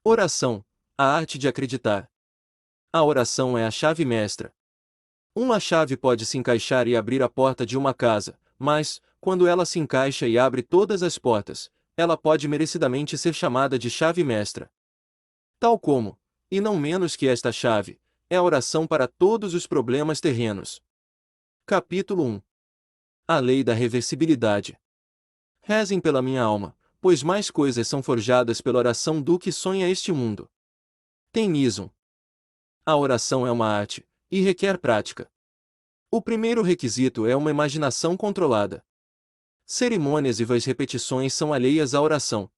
Oração, a arte de acreditar. A oração é a chave mestra. Uma chave pode se encaixar e abrir a porta de uma casa, mas, quando ela se encaixa e abre todas as portas, ela pode merecidamente ser chamada de chave mestra. Tal como, e não menos que esta chave, é a oração para todos os problemas terrenos. Capítulo 1. A lei da reversibilidade. Rezem pela minha alma, pois mais coisas são forjadas pela oração do que sonha este mundo. Tennyson. A oração é uma arte, e requer prática. O primeiro requisito é uma imaginação controlada. Cerimônias e vãs repetições são alheias à oração.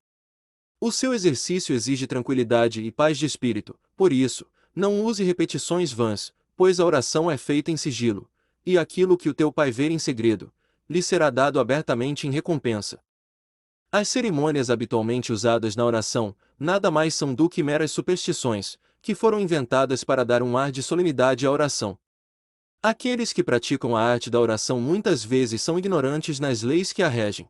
O seu exercício exige tranquilidade e paz de espírito, por isso, não use repetições vãs, pois a oração é feita em sigilo, e aquilo que o teu pai ver em segredo, lhe será dado abertamente em recompensa. As cerimônias habitualmente usadas na oração, nada mais são do que meras superstições, que foram inventadas para dar um ar de solenidade à oração. Aqueles que praticam a arte da oração muitas vezes são ignorantes nas leis que a regem.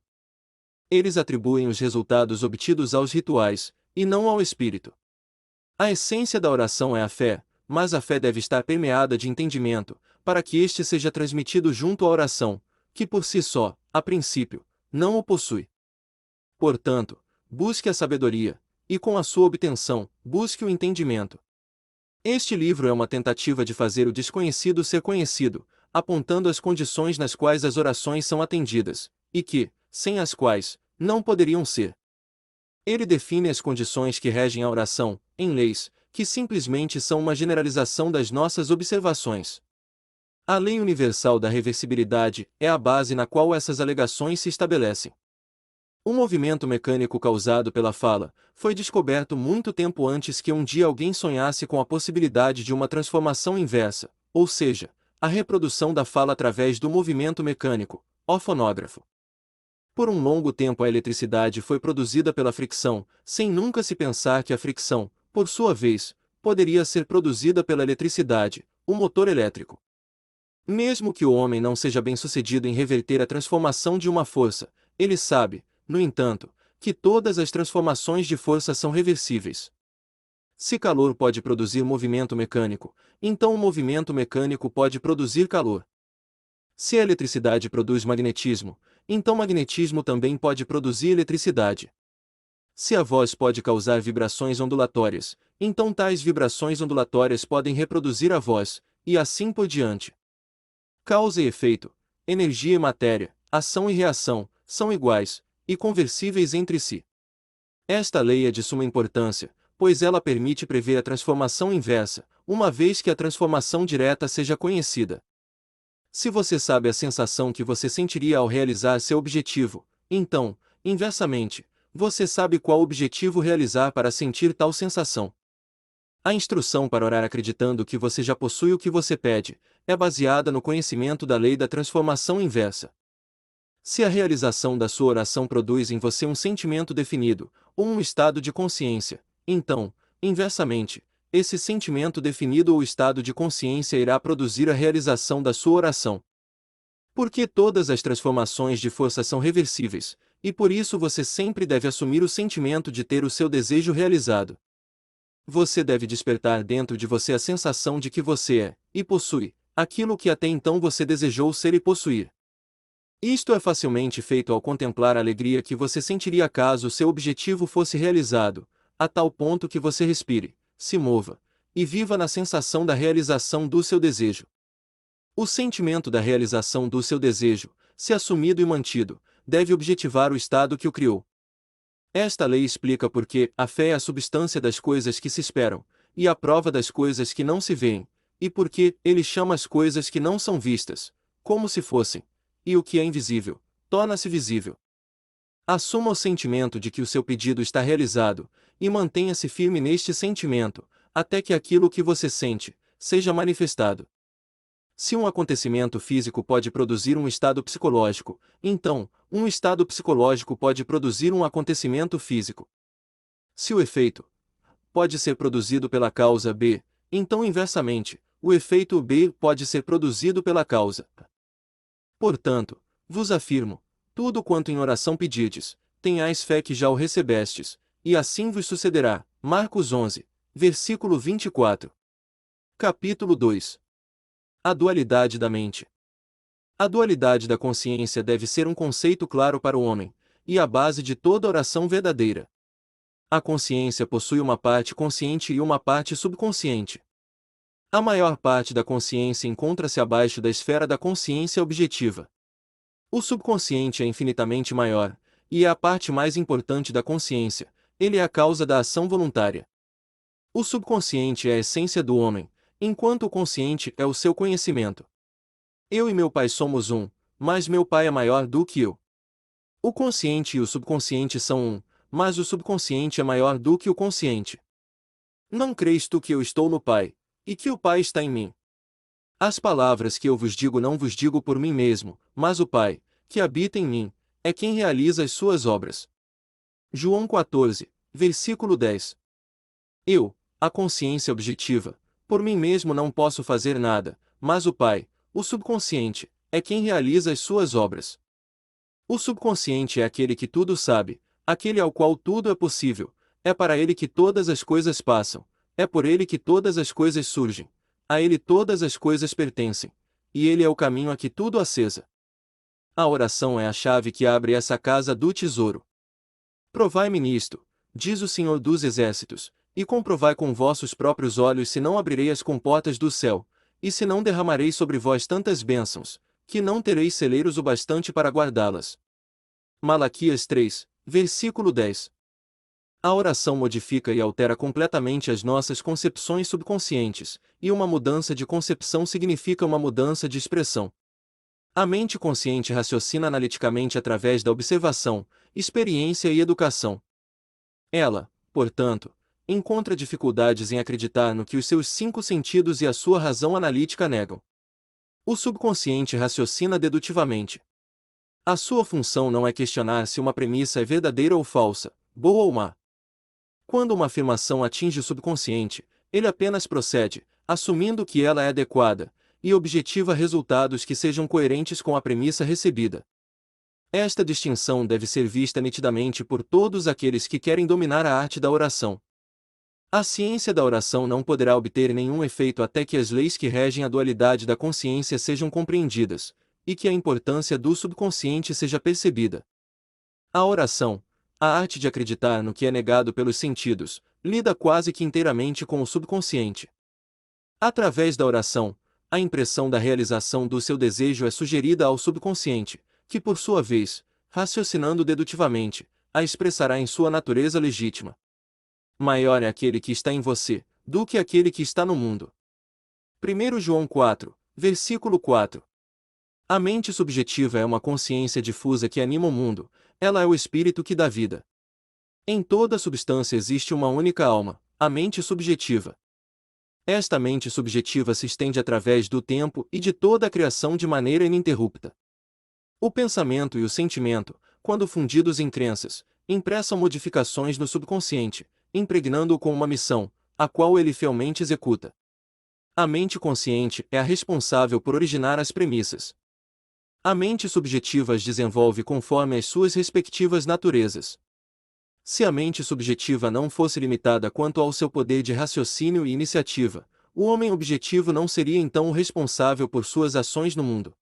Eles atribuem os resultados obtidos aos rituais, e não ao espírito. A essência da oração é a fé, mas a fé deve estar permeada de entendimento, para que este seja transmitido junto à oração, que por si só, a princípio, não o possui. Portanto, busque a sabedoria, e com a sua obtenção, busque o entendimento. Este livro é uma tentativa de fazer o desconhecido ser conhecido, apontando as condições nas quais as orações são atendidas, e que, sem as quais, não poderiam ser. Ele define as condições que regem a oração, em leis, que simplesmente são uma generalização das nossas observações. A lei universal da reversibilidade é a base na qual essas alegações se estabelecem. O movimento mecânico causado pela fala foi descoberto muito tempo antes que um dia alguém sonhasse com a possibilidade de uma transformação inversa, ou seja, a reprodução da fala através do movimento mecânico, o fonógrafo. Por um longo tempo a eletricidade foi produzida pela fricção, sem nunca se pensar que a fricção, por sua vez, poderia ser produzida pela eletricidade, o motor elétrico. Mesmo que o homem não seja bem-sucedido em reverter a transformação de uma força, ele sabe, no entanto, que todas as transformações de força são reversíveis. Se calor pode produzir movimento mecânico, então o movimento mecânico pode produzir calor. Se a eletricidade produz magnetismo, então magnetismo também pode produzir eletricidade. Se a voz pode causar vibrações ondulatórias, então tais vibrações ondulatórias podem reproduzir a voz, e assim por diante. Causa e efeito, energia e matéria, ação e reação, são iguais, e conversíveis entre si. Esta lei é de suma importância, pois ela permite prever a transformação inversa, uma vez que a transformação direta seja conhecida. Se você sabe a sensação que você sentiria ao realizar seu objetivo, então, inversamente, você sabe qual objetivo realizar para sentir tal sensação. A instrução para orar acreditando que você já possui o que você pede, é baseada no conhecimento da lei da transformação inversa. Se a realização da sua oração produz em você um sentimento definido, ou um estado de consciência, então, inversamente, esse sentimento definido ou estado de consciência irá produzir a realização da sua oração. Porque todas as transformações de força são reversíveis, e por isso você sempre deve assumir o sentimento de ter o seu desejo realizado. Você deve despertar dentro de você a sensação de que você é, e possui, aquilo que até então você desejou ser e possuir. Isto é facilmente feito ao contemplar a alegria que você sentiria caso seu objetivo fosse realizado, a tal ponto que você respire, se mova, e viva na sensação da realização do seu desejo. O sentimento da realização do seu desejo, se assumido e mantido, deve objetivar o estado que o criou. Esta lei explica por que a fé é a substância das coisas que se esperam, e a prova das coisas que não se veem, e por que ele chama as coisas que não são vistas, como se fossem, e o que é invisível, torna-se visível. Assuma o sentimento de que o seu pedido está realizado, e mantenha-se firme neste sentimento, até que aquilo que você sente, seja manifestado. Se um acontecimento físico pode produzir um estado psicológico, então, um estado psicológico pode produzir um acontecimento físico. Se o efeito pode ser produzido pela causa B, então inversamente, o efeito B pode ser produzido pela causa A. Portanto, vos afirmo, tudo quanto em oração pedirdes, tenhais fé que já o recebestes, e assim vos sucederá. Marcos 11, versículo 24. Capítulo 2. A dualidade da mente. A dualidade da consciência deve ser um conceito claro para o homem, e a base de toda oração verdadeira. A consciência possui uma parte consciente e uma parte subconsciente. A maior parte da consciência encontra-se abaixo da esfera da consciência objetiva. O subconsciente é infinitamente maior, e é a parte mais importante da consciência. Ele é a causa da ação voluntária. O subconsciente é a essência do homem, enquanto o consciente é o seu conhecimento. Eu e meu pai somos um, mas meu pai é maior do que eu. O consciente e o subconsciente são um, mas o subconsciente é maior do que o consciente. Não crês tu que eu estou no Pai, e que o Pai está em mim? As palavras que eu vos digo não vos digo por mim mesmo, mas o Pai, que habita em mim, é quem realiza as suas obras. João 14, versículo 10. Eu, a consciência objetiva, por mim mesmo não posso fazer nada, mas o Pai, o subconsciente, é quem realiza as suas obras. O subconsciente é aquele que tudo sabe, aquele ao qual tudo é possível, é para ele que todas as coisas passam, é por ele que todas as coisas surgem, a ele todas as coisas pertencem, e ele é o caminho a que tudo acesa. A oração é a chave que abre essa casa do tesouro. Provai-me nisto, diz o Senhor dos Exércitos, e comprovai com vossos próprios olhos se não abrirei as comportas do céu, e se não derramarei sobre vós tantas bênçãos, que não tereis celeiros o bastante para guardá-las. Malaquias 3, versículo 10. A oração modifica e altera completamente as nossas concepções subconscientes, e uma mudança de concepção significa uma mudança de expressão. A mente consciente raciocina analiticamente através da observação, experiência e educação. Ela, portanto, encontra dificuldades em acreditar no que os seus 5 sentidos e a sua razão analítica negam. O subconsciente raciocina dedutivamente. A sua função não é questionar se uma premissa é verdadeira ou falsa, boa ou má. Quando uma afirmação atinge o subconsciente, ele apenas procede, assumindo que ela é adequada, e objetiva resultados que sejam coerentes com a premissa recebida. Esta distinção deve ser vista nitidamente por todos aqueles que querem dominar a arte da oração. A ciência da oração não poderá obter nenhum efeito até que as leis que regem a dualidade da consciência sejam compreendidas, e que a importância do subconsciente seja percebida. A oração, a arte de acreditar no que é negado pelos sentidos, lida quase que inteiramente com o subconsciente. Através da oração, a impressão da realização do seu desejo é sugerida ao subconsciente, que por sua vez, raciocinando dedutivamente, a expressará em sua natureza legítima. Maior é aquele que está em você, do que aquele que está no mundo. 1 João 4, versículo 4. A mente subjetiva é uma consciência difusa que anima o mundo, ela é o espírito que dá vida. Em toda substância existe uma única alma, a mente subjetiva. Esta mente subjetiva se estende através do tempo e de toda a criação de maneira ininterrupta. O pensamento e o sentimento, quando fundidos em crenças, impressam modificações no subconsciente, impregnando-o com uma missão, a qual ele fielmente executa. A mente consciente é a responsável por originar as premissas. A mente subjetiva as desenvolve conforme as suas respectivas naturezas. Se a mente subjetiva não fosse limitada quanto ao seu poder de raciocínio e iniciativa, o homem objetivo não seria então o responsável por suas ações no mundo.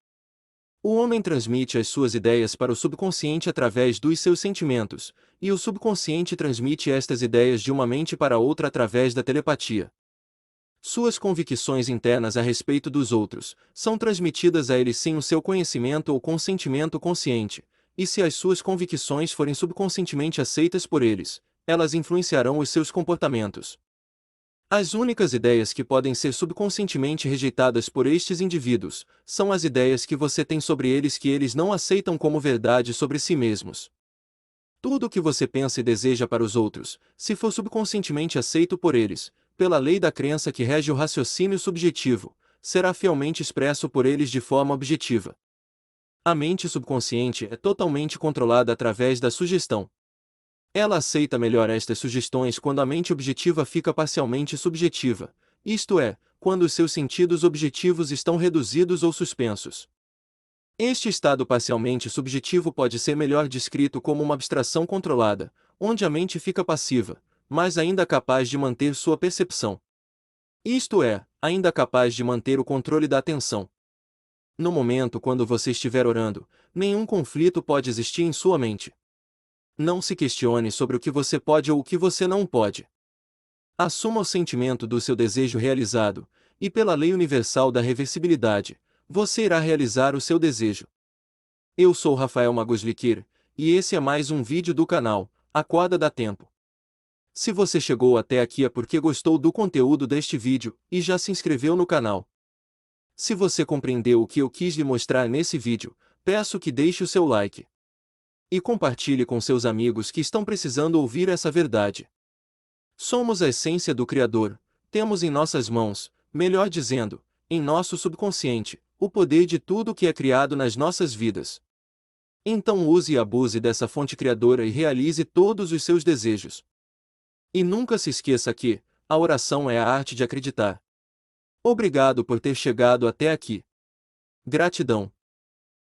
O homem transmite as suas ideias para o subconsciente através dos seus sentimentos, e o subconsciente transmite estas ideias de uma mente para outra através da telepatia. Suas convicções internas a respeito dos outros são transmitidas a ele sem o seu conhecimento ou consentimento consciente, e se as suas convicções forem subconscientemente aceitas por eles, elas influenciarão os seus comportamentos. As únicas ideias que podem ser subconscientemente rejeitadas por estes indivíduos são as ideias que você tem sobre eles que eles não aceitam como verdade sobre si mesmos. Tudo o que você pensa e deseja para os outros, se for subconscientemente aceito por eles, pela lei da crença que rege o raciocínio subjetivo, será fielmente expresso por eles de forma objetiva. A mente subconsciente é totalmente controlada através da sugestão. Ela aceita melhor estas sugestões quando a mente objetiva fica parcialmente subjetiva, isto é, quando os seus sentidos objetivos estão reduzidos ou suspensos. Este estado parcialmente subjetivo pode ser melhor descrito como uma abstração controlada, onde a mente fica passiva, mas ainda capaz de manter sua percepção. Isto é, ainda capaz de manter o controle da atenção. No momento quando você estiver orando, nenhum conflito pode existir em sua mente. Não se questione sobre o que você pode ou o que você não pode. Assuma o sentimento do seu desejo realizado, e pela lei universal da reversibilidade, você irá realizar o seu desejo. Eu sou Rafael Magoslikir, e esse é mais um vídeo do canal Acorda Dá Tempo. Se você chegou até aqui é porque gostou do conteúdo deste vídeo e já se inscreveu no canal. Se você compreendeu o que eu quis lhe mostrar nesse vídeo, peço que deixe o seu like. E compartilhe com seus amigos que estão precisando ouvir essa verdade. Somos a essência do Criador, temos em nossas mãos, melhor dizendo, em nosso subconsciente, o poder de tudo que é criado nas nossas vidas. Então use e abuse dessa fonte criadora e realize todos os seus desejos. E nunca se esqueça que a oração é a arte de acreditar. Obrigado por ter chegado até aqui. Gratidão.